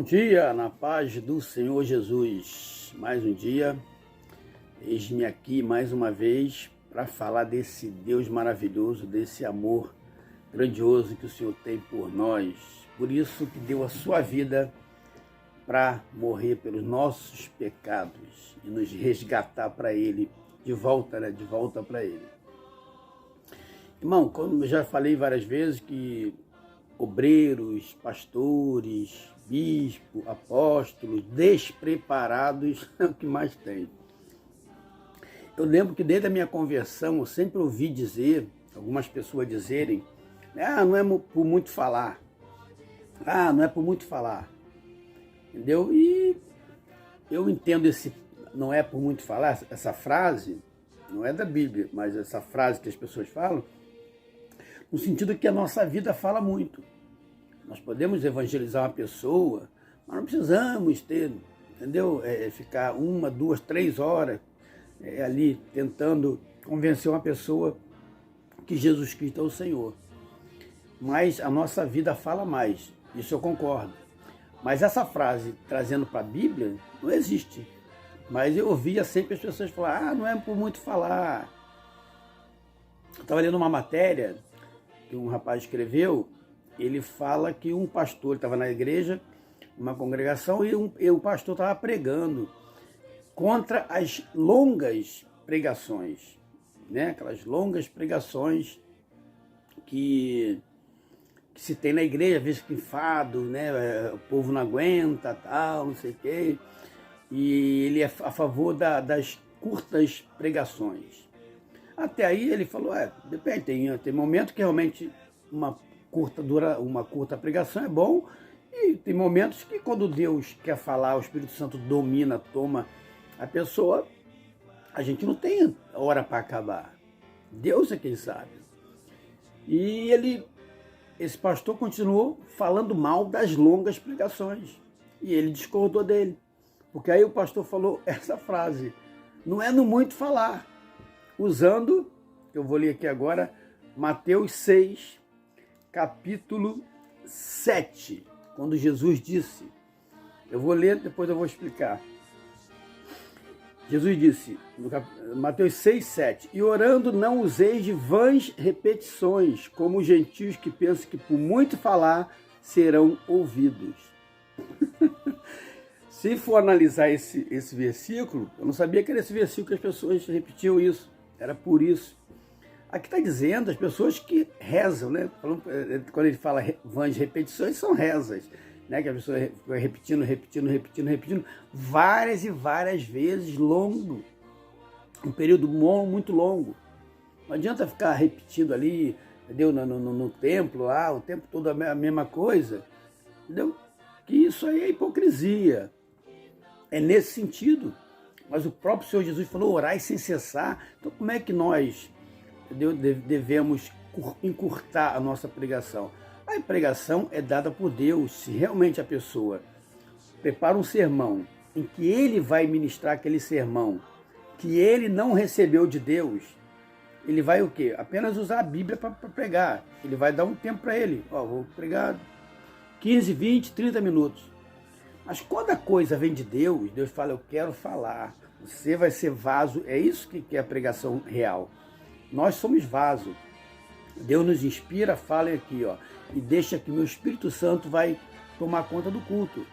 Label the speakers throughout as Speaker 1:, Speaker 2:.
Speaker 1: dia, na paz do Senhor Jesus. Mais um dia, eis-me aqui mais uma vez para falar desse Deus maravilhoso, desse amor grandioso que o Senhor tem por nós. Por isso que deu a sua vida para morrer pelos nossos pecados e nos resgatar para Ele, de volta para Ele. Irmão, como eu já falei várias vezes, que obreiros, pastores, bispos, apóstolos, despreparados é o que mais tem. Eu lembro que desde a minha conversão eu sempre ouvi dizer, algumas pessoas dizerem, não é por muito falar, não é por muito falar, entendeu? E eu entendo esse não é por muito falar, essa frase, não é da Bíblia, mas essa frase que as pessoas falam, no sentido que a nossa vida fala muito. Nós podemos evangelizar uma pessoa, mas não precisamos ter, entendeu? Ficar 1, 2, 3 horas ali tentando convencer uma pessoa que Jesus Cristo é o Senhor. Mas a nossa vida fala mais, isso eu concordo. Mas essa frase, trazendo para a Bíblia, não existe. Mas eu ouvia sempre as pessoas falar, não é por muito falar. Eu estava lendo uma matéria que um rapaz escreveu. Ele fala que um pastor estava na igreja, uma congregação, e o pastor estava pregando contra as longas pregações, né? Aquelas longas pregações que se tem na igreja, às vezes que enfado, né? O povo não aguenta, tal, não sei o quê. E ele é a favor das curtas pregações. Até aí ele falou, depende, tem momento que realmente uma curta pregação é bom, e tem momentos que quando Deus quer falar, o Espírito Santo domina, toma a pessoa, a gente não tem hora para acabar. Deus é quem sabe. E esse pastor continuou falando mal das longas pregações, e ele discordou dele, porque aí o pastor falou essa frase, não é no muito falar, usando, eu vou ler aqui agora, Mateus 6, capítulo 7, quando Jesus disse, eu vou ler, depois eu vou explicar. Jesus disse, Mateus 6, 7, e orando não useis de vãs repetições, como os gentios que pensam que por muito falar serão ouvidos. Se for analisar esse versículo, eu não sabia que era esse versículo que as pessoas repetiam isso, era por isso. Aqui está dizendo as pessoas que rezam, né? Quando ele fala vãs repetições, são rezas, né? Que a pessoa vai repetindo, várias e várias vezes, longo, um período muito longo. Não adianta ficar repetindo ali, entendeu? No templo lá, o tempo todo a mesma coisa, entendeu? Que isso aí é hipocrisia. É nesse sentido. Mas o próprio Senhor Jesus falou, orai sem cessar. Então como é que nós devemos encurtar a nossa pregação? A pregação é dada por Deus. Se realmente a pessoa prepara um sermão em que ele vai ministrar aquele sermão que ele não recebeu de Deus, ele vai o quê? Apenas usar a Bíblia para pregar. Ele vai dar um tempo para ele. Vou pregar 15, 20, 30 minutos. Mas quando a coisa vem de Deus, Deus fala, eu quero falar. Você vai ser vaso. É isso que é a pregação real. Nós somos vaso. Deus nos inspira, fala aqui, e deixa que meu Espírito Santo vai tomar conta do culto.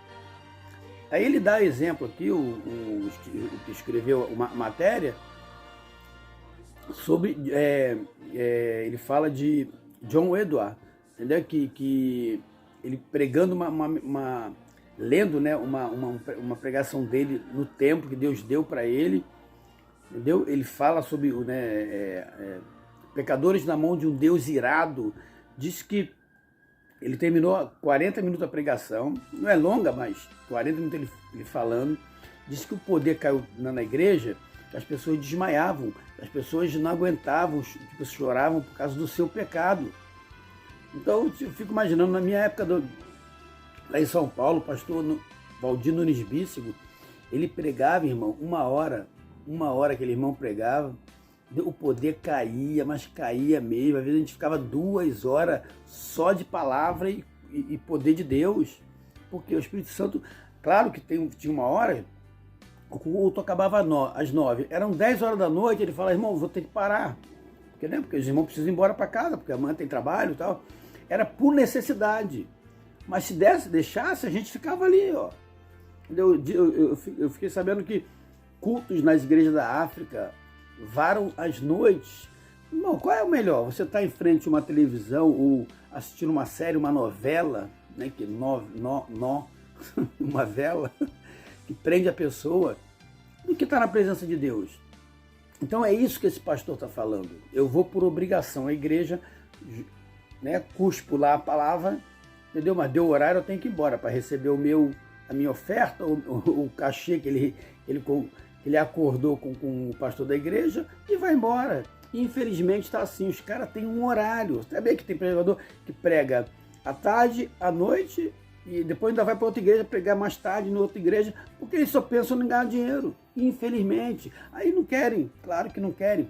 Speaker 1: Aí ele dá exemplo aqui, o que escreveu uma matéria, sobre, ele fala de John Edward, entendeu? Que ele pregando lendo, né, uma pregação dele no templo que Deus deu para ele, entendeu? Ele fala sobre pecadores na mão de um Deus irado. Diz que ele terminou 40 minutos a pregação, não é longa, mas 40 minutos ele falando. Diz que o poder caiu na igreja, que as pessoas desmaiavam, as pessoas não aguentavam, as pessoas choravam por causa do seu pecado. Então eu fico imaginando, na minha época lá em São Paulo, o pastor Valdir Nunes Bícego, ele pregava, irmão, uma hora aquele irmão pregava, o poder caía, mas caía mesmo. Às vezes a gente ficava 2 horas só de palavra e poder de Deus. Porque o Espírito Santo, claro que tinha uma hora, o culto acabava às 9. Eram 10 horas da noite, ele fala, irmão, vou ter que parar. Porque os irmãos precisam ir embora para casa, porque amanhã tem trabalho e tal. Era por necessidade. Mas se deixasse, a gente ficava ali, ó. Eu fiquei sabendo que cultos nas igrejas da África varam as noites. Irmão, qual é o melhor? Você está em frente a uma televisão ou assistindo uma série, uma novela, né, uma vela que prende a pessoa, do que está na presença de Deus. Então é isso que esse pastor está falando. Eu vou por obrigação à igreja, né, cuspo lá a palavra, entendeu? Mas deu horário, eu tenho que ir embora para receber a minha oferta, o cachê que ele acordou com o pastor da igreja e vai embora. E, infelizmente está assim, os caras têm um horário. Sabe que tem pregador que prega à tarde, à noite, e depois ainda vai para outra igreja pregar mais tarde em outra igreja, porque eles só pensam em ganhar dinheiro, infelizmente. Aí não querem, claro que não querem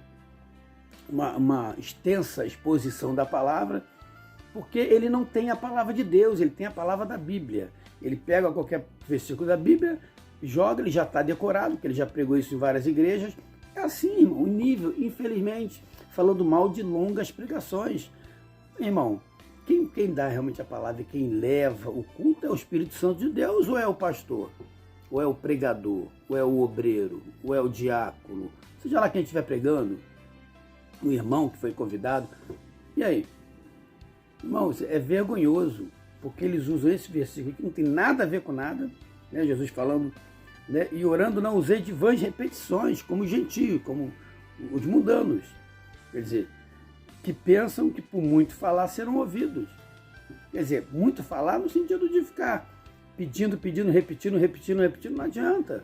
Speaker 1: uma extensa exposição da palavra, porque ele não tem a palavra de Deus, ele tem a palavra da Bíblia. Ele pega qualquer versículo da Bíblia, joga, ele já está decorado, porque ele já pregou isso em várias igrejas. É assim, irmão, o nível, infelizmente, falando mal de longas pregações. Irmão, quem dá realmente a palavra e quem leva o culto é o Espírito Santo de Deus, ou é o pastor, ou é o pregador, ou é o obreiro, ou é o diácono, seja lá quem estiver pregando, o irmão que foi convidado. E aí? Irmãos, é vergonhoso, porque eles usam esse versículo que não tem nada a ver com nada, né? Jesus falando, né? E orando não usei de vãs repetições, como os gentios, como os mundanos. Quer dizer, que pensam que por muito falar serão ouvidos. Quer dizer, muito falar no sentido de ficar pedindo, repetindo, não adianta.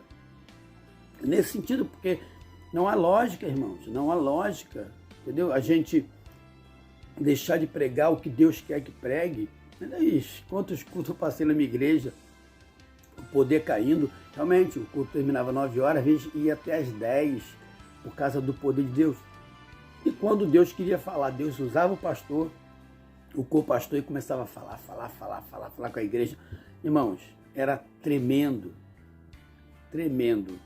Speaker 1: Nesse sentido, porque não há lógica, irmãos, não há lógica, entendeu? A gente deixar de pregar o que Deus quer que pregue. Quantos cultos eu passei na minha igreja, o poder caindo, realmente o culto terminava 9 horas, às vezes ia até às 10, por causa do poder de Deus. E quando Deus queria falar, Deus usava o pastor, o co-pastor, e começava a falar com a igreja. Irmãos, era tremendo.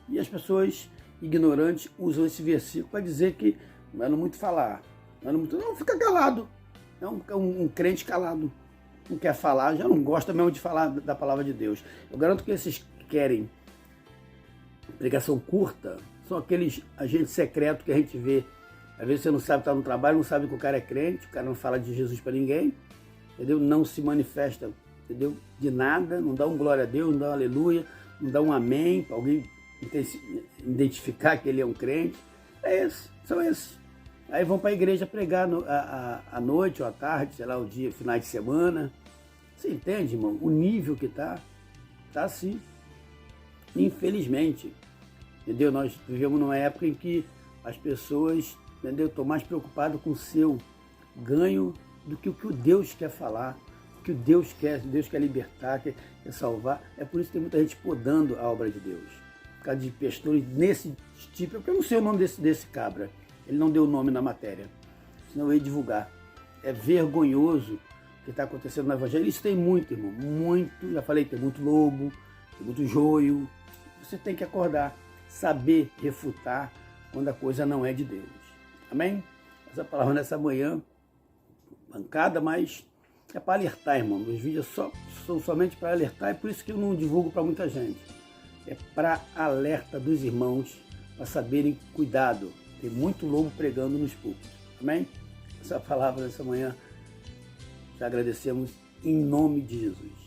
Speaker 1: E as pessoas ignorantes usam esse versículo para dizer que não é muito falar. Não, fica calado. É um crente calado. Não quer falar, já não gosta mesmo de falar da palavra de Deus. Eu garanto que esses que querem pregação curta são aqueles agentes secretos que a gente vê. Às vezes você não sabe estar no trabalho, não sabe que o cara é crente, o cara não fala de Jesus para ninguém, entendeu? Não se manifesta, entendeu? De nada, não dá um glória a Deus, não dá um aleluia, não dá um amém para alguém identificar que ele é um crente. São esses. Aí vão para a igreja pregar à noite ou à tarde, sei lá, o dia, final de semana. Você entende, irmão? O nível que está assim. Infelizmente, entendeu? Nós vivemos numa época em que as pessoas, entendeu, estão mais preocupadas com o seu ganho do que o que o Deus quer falar, o que o Deus quer libertar, quer salvar. É por isso que tem muita gente podando a obra de Deus. Por causa de pastores nesse tipo, porque eu não sei o nome desse cabra. Ele não deu nome na matéria, senão eu ia divulgar. É vergonhoso o que está acontecendo no Evangelho. Isso tem muito, irmão, muito. Já falei, tem muito lobo, tem muito joio. Você tem que acordar, saber refutar quando a coisa não é de Deus. Amém? Essa palavra nessa manhã, pancada, mas é para alertar, irmão. Meus vídeos são somente para alertar, é por isso que eu não divulgo para muita gente. É para alerta dos irmãos, para saberem cuidado. Tem muito lobo pregando nos púlpitos. Amém? Essa palavra nessa manhã, te agradecemos em nome de Jesus.